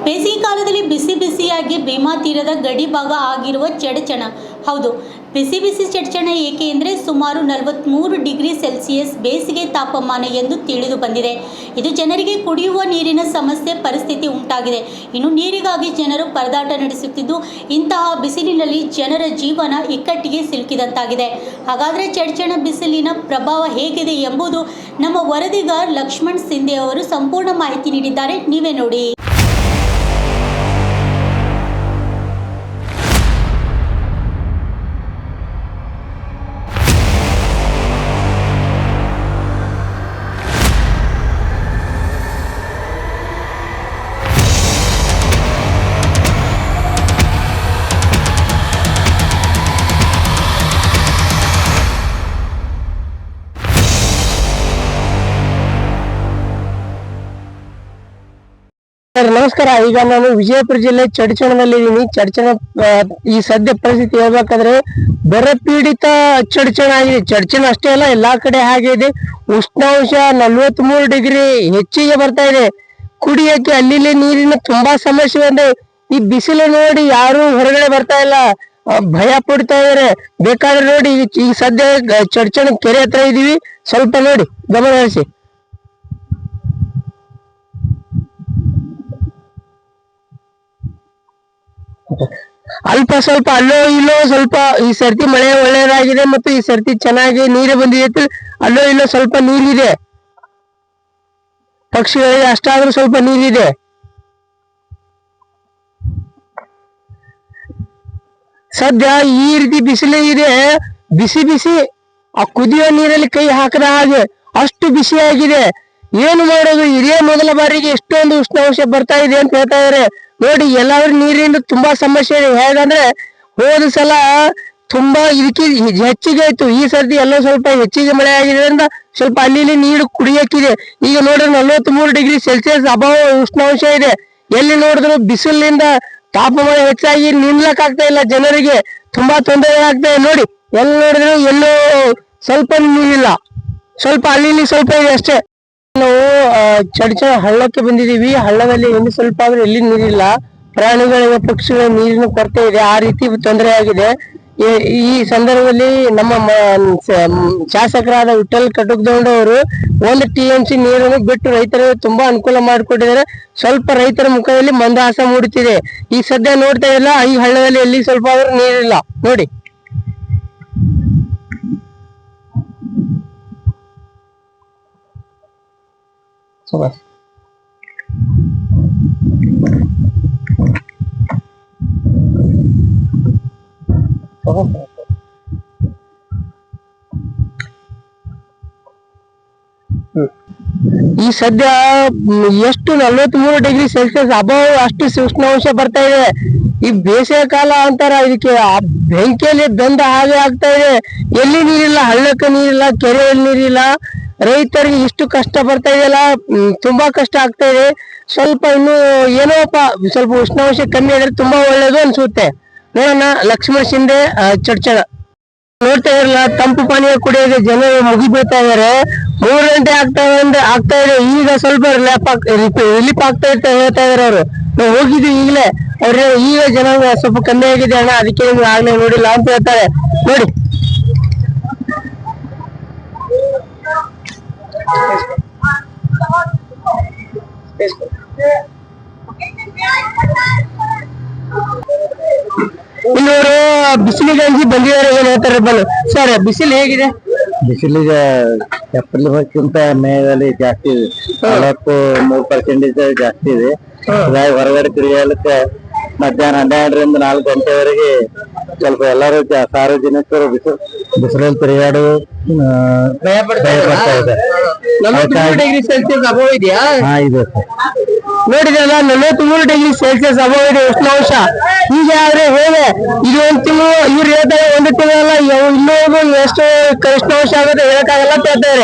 ಬೇಸಿಗೆ ಕಾಲದಲ್ಲಿ ಬಿಸಿ ಬಿಸಿಯಾಗಿ ಭೀಮಾ ತೀರದ ಗಡಿ ಭಾಗ ಆಗಿರುವ ಚಡಚಣ. ಹೌದು, ಬಿಸಿ ಬಿಸಿ ಚಡಚಣ ಏಕೆ ಎಂದರೆ ಸುಮಾರು 43 ಡಿಗ್ರಿ ಸೆಲ್ಸಿಯಸ್ ಬೇಸಿಗೆ ತಾಪಮಾನ ಎಂದು ತಿಳಿದು ಬಂದಿದೆ. ಇದು ಜನರಿಗೆ ಕುಡಿಯುವ ನೀರಿನ ಸಮಸ್ಯೆ ಪರಿಸ್ಥಿತಿ ಉಂಟಾಗಿದೆ. ಇನ್ನು ನೀರಿಗಾಗಿ ಜನರು ಪರದಾಟ ನಡೆಸುತ್ತಿದ್ದು, ಇಂತಹ ಬಿಸಿಲಿನಲ್ಲಿ ಜನರ ಜೀವನ ಇಕ್ಕಟ್ಟಿಗೆ ಸಿಲುಕಿದಂತಾಗಿದೆ. ಹಾಗಾದರೆ ಚಡಚಣ ಬಿಸಿಲಿನ ಪ್ರಭಾವ ಹೇಗಿದೆ ಎಂಬುದು ನಮ್ಮ ವರದಿಗಾರ ಲಕ್ಷ್ಮಣ್ ಸಿಂಧೆ ಅವರು ಸಂಪೂರ್ಣ ಮಾಹಿತಿ ನೀಡಿದ್ದಾರೆ. ನೀವೇ ನೋಡಿ. ನಮಸ್ಕಾರ. ಈಗ ನಾನು ವಿಜಯಪುರ ಜಿಲ್ಲೆ ಚಡಚಣದಲ್ಲಿದ್ದೀನಿ. ಚಡಚಣ ಈ ಸದ್ಯ ಪರಿಸ್ಥಿತಿ ಹೇಳ್ಬೇಕಾದ್ರೆ ಬರ ಪೀಡಿತ ಚಡಚಣ ಆಗಿದೆ. ಚಡಚಣ ಅಷ್ಟೇ ಅಲ್ಲ, ಎಲ್ಲಾ ಕಡೆ ಹಾಗೆ ಇದೆ. ಉಷ್ಣಾಂಶ 43 ಡಿಗ್ರಿ ಹೆಚ್ಚಿಗೆ ಬರ್ತಾ ಇದೆ. ಕುಡಿಯಕ್ಕೆ ಅಲ್ಲಿ ನೀರಿನ ತುಂಬಾ ಸಮಸ್ಯೆ ಇದೆ. ಈ ಬಿಸಿಲು ನೋಡಿ ಯಾರು ಹೊರಗಡೆ ಬರ್ತಾ ಇಲ್ಲ, ಭಯ ಪಡ್ತಾ ಇದಾರೆ. ಬೇಕಾದ್ರೆ ನೋಡಿ, ಈ ಸದ್ಯ ಚಡಚಣ ಕೆರೆ ಹತ್ರ ಇದೀವಿ, ಸ್ವಲ್ಪ ನೋಡಿ, ಗಮನ ಹರಿಸಿ. ಅಲ್ಪ ಸ್ವಲ್ಪ ಅಲ್ಲೋ ಇಲ್ಲೋ ಸ್ವಲ್ಪ ಈ ಸರ್ತಿ ಮಳೆ ಒಳ್ಳೆಯದಾಗಿದೆ ಮತ್ತು ಈ ಸರ್ತಿ ಚೆನ್ನಾಗಿ ನೀರು ಬಂದಿದೆ. ಅಲ್ಲೋ ಇಲ್ಲೋ ಸ್ವಲ್ಪ ನೀರಿದೆ, ಪಕ್ಷಿಗಳಿಗೆ ಅಷ್ಟಾದ್ರೂ ಸ್ವಲ್ಪ ನೀರಿದೆ. ಸದ್ಯ ಈ ರೀತಿ ಬಿಸಿಲು ಇದೆ. ಬಿಸಿ ಬಿಸಿ ಆ ಕುದಿಯೋ ನೀರಲ್ಲಿ ಕೈ ಹಾಕದ ಹಾಗೆ ಅಷ್ಟು ಬಿಸಿಯಾಗಿದೆ. ಏನು ಮಾಡೋದು? ಇದೇ ಮೊದಲ ಬಾರಿಗೆ ಎಷ್ಟೊಂದು ಉಷ್ಣಾಂಶ ಬರ್ತಾ ಇದೆ ಅಂತ ಹೇಳ್ತಾ ಇದಾರೆ. ನೋಡಿ, ಎಲ್ಲಾದ್ರೂ ನೀರಿನ ತುಂಬಾ ಸಮಸ್ಯೆ ಇದೆ. ಹೇಗಂದ್ರೆ ಹೋದ ಸಲ ತುಂಬಾ ಇದಕ್ಕೆ ಹೆಚ್ಚಿಗೆ ಆಯ್ತು. ಈ ಸರ್ತಿ ಎಲ್ಲೋ ಸ್ವಲ್ಪ ಹೆಚ್ಚಿಗೆ ಮಳೆ ಆಗಿದ್ರಿಂದ ಸ್ವಲ್ಪ ಅಲ್ಲಿ ನೀರು ಕುಡಿಯಕ್ಕಿದೆ. ಈಗ ನೋಡ್ರಿ 43 ಡಿಗ್ರಿ ಸೆಲ್ಸಿಯಸ್ ಅಭಾವ ಉಷ್ಣಾಂಶ ಇದೆ. ಎಲ್ಲಿ ನೋಡಿದ್ರು ಬಿಸಿಲಿನಿಂದ ತಾಪಮಾನ ಹೆಚ್ಚಾಗಿ ನಿಲ್ಲಕ್ ಆಗ್ತಾ ಇಲ್ಲ. ಜನರಿಗೆ ತುಂಬಾ ತೊಂದರೆ ಆಗ್ತಾ ಇದೆ. ನೋಡಿ, ಎಲ್ಲಿ ನೋಡಿದ್ರು ಎಲ್ಲೋ ಸ್ವಲ್ಪ ನೀರಿಲ್ಲ, ಸ್ವಲ್ಪ ಅಲ್ಲಿ ಸ್ವಲ್ಪ ಇದೆ ಅಷ್ಟೇ. ನಾವು ಚಡಚಣ ಹಳ್ಳಕ್ಕೆ ಬಂದಿದೀವಿ. ಹಳ್ಳದಲ್ಲಿ ಒಂದು ಸ್ವಲ್ಪ ಆದ್ರೂ ಎಲ್ಲಿ ನೀರಿಲ್ಲ. ಪ್ರಾಣಿಗಳಿಗೆ, ಪಕ್ಷಿಗಳ ನೀರಿನ ಕೊರತೆ ಇದೆ. ಆ ರೀತಿ ತೊಂದರೆ ಆಗಿದೆ. ಈ ಸಂದರ್ಭದಲ್ಲಿ ನಮ್ಮ ಶಾಸಕರಾದ ವಿಠಲ್ ಕಟುಕ್ದೊಂಡ ಅವರು 1 TMC ನೀರನ್ನು ಬಿಟ್ಟು ರೈತರಿಗೆ ತುಂಬಾ ಅನುಕೂಲ ಮಾಡಿಕೊಟ್ಟಿದ್ದಾರೆ. ಸ್ವಲ್ಪ ರೈತರ ಮುಖದಲ್ಲಿ ಮಂದಹಾಸ ಮೂಡುತ್ತಿದೆ. ಈ ಸದ್ಯ ನೋಡ್ತಾ ಇಲ್ಲ, ಈ ಹಳ್ಳದಲ್ಲಿ ಎಲ್ಲಿ ಸ್ವಲ್ಪ ಆದ್ರೂ ನೀರಿಲ್ಲ. ನೋಡಿ, ಈ ಸದ್ಯ ಎಷ್ಟು 43 ಡಿಗ್ರಿ ಸೆಲ್ಸಿಯಸ್ ಅಭಾವ ಅಷ್ಟು ಉಷ್ಣಾಂಶ ಬರ್ತಾ ಇದೆ. ಈ ಬೇಸಿಗೆ ಕಾಲ ಅಂತಾರ, ಇದಕ್ಕೆ ಬೆಂಕಿಯಲ್ಲಿ ದಂದ ಹಾಗೆ ಆಗ್ತಾ ಇದೆ. ಎಲ್ಲಿ ನೀರಿಲ್ಲ, ಹಳ್ಳಕ್ಕೆ ನೀರಿಲ್ಲ, ಕೆರೆಯಲ್ಲಿ ನೀರಿಲ್ಲ. ರೈತರಿಗೆ ಇಷ್ಟು ಕಷ್ಟ ಬರ್ತಾ ಇದೆಯಲ್ಲ, ತುಂಬಾ ಕಷ್ಟ ಆಗ್ತಾ ಇದೆ. ಸ್ವಲ್ಪ ಇನ್ನು ಏನೋಪ್ಪ ಸ್ವಲ್ಪ ಉಷ್ಣಾಂಶ ಕಮ್ಮಿ ಆದ್ರೆ ತುಂಬಾ ಒಳ್ಳೇದು ಅನ್ಸುತ್ತೆ. ನೋಡೋಣ. ಲಕ್ಷ್ಮಣ್ ಶಿಂಧೆ, ಚಡಚಣ. ನೋಡ್ತಾ ಇರಲ್ಲ, ತಂಪು ಪಾನೀಯ ಕುಡಿಯೋಕೆ ಜನರು ಮುಗಿಬೀಳ್ತಾ ಇದಾರೆ. 3 ಗಂಟೆ ಆಗ್ತಾ ಇದೆ. ಈಗ ಸ್ವಲ್ಪ ರಿಲೀಫ್ ಆಗ್ತಾ ಇರ್ತಾ ಹೇಳ್ತಾ ಇದಾರೆ ಅವರು. ನಾವು ಹೋಗಿದ್ವಿ ಈಗಲೇ. ಅವ್ರೆ ಈಗ ಜನ ಸ್ವಲ್ಪ ಕಮ್ಮಿ ಆಗಿದೆ ಅಣ್ಣ, ಅದಕ್ಕೆ ನಿಮ್ಗೆ ಆಗ್ಲೇ ನೋಡಿಲ್ಲ ಅಂತ ಹೇಳ್ತಾರೆ. ನೋಡಿ, ಇನ್ನೂರು ಬಿಸಿಲಿಗಾಗಿ ಬಂದಿದ್ದಾರೆ. ಏನ್ ಹೇಳ್ತಾರೆ ಬನ್ನಿ ಸರ್, ಬಿಸಿಲು ಹೇಗಿದೆ? ಬಿಸಿಲಿಗೆ ಏಪ್ರಿಲ್ಗಿಂತ ಮೇದಲ್ಲಿ ಜಾಸ್ತಿ ಇದೆ. 43% ಜಾಸ್ತಿ ಇದೆ. ಹೊರಗಡೆ ತಿರುಗಾಡಲಿಕ್ಕೆ ಮಧ್ಯಾಹ್ನ 12ರಿಂದ 4 ಗಂಟೆವರೆಗೆ ಸ್ವಲ್ಪ ಎಲ್ಲರೂ ಸಾರ್ವಜನಿಕರು ಬಿಸಿಲಲ್ಲಿ ತಿರುಗಾಡು ಭಯ ಪಡ್ತಾ ಇದೆ. 43 ಡಿಗ್ರಿ ಸೆಲ್ಸಿಯಸ್ ಅಭಾವ ಇದೆಯಾ? ಹಾ, ಇದೆ. ನೋಡಿದ್ರಲ್ಲ, 43 ಡಿಗ್ರಿ ಸೆಲ್ಸಿಯಸ್ ಅಭಾವ ಇದೆ ಉಷ್ಣಾಂಶ. ಈಗ ಆದ್ರೆ ಹೇಗೆ ಇದು 1 ತಿಂಗಳು, ಇವ್ರು ಹೇಳ್ತಾರೆ 1 ತಿಂಗಳಲ್ಲ, ಇನ್ನೂ ಎಷ್ಟು ಉಷ್ಣಾಂಶ ಆಗುತ್ತೆ ಹೇಳಕ್ಕಾಗಲ್ಲ ಅಂತ ಹೇಳ್ತಾರೆ.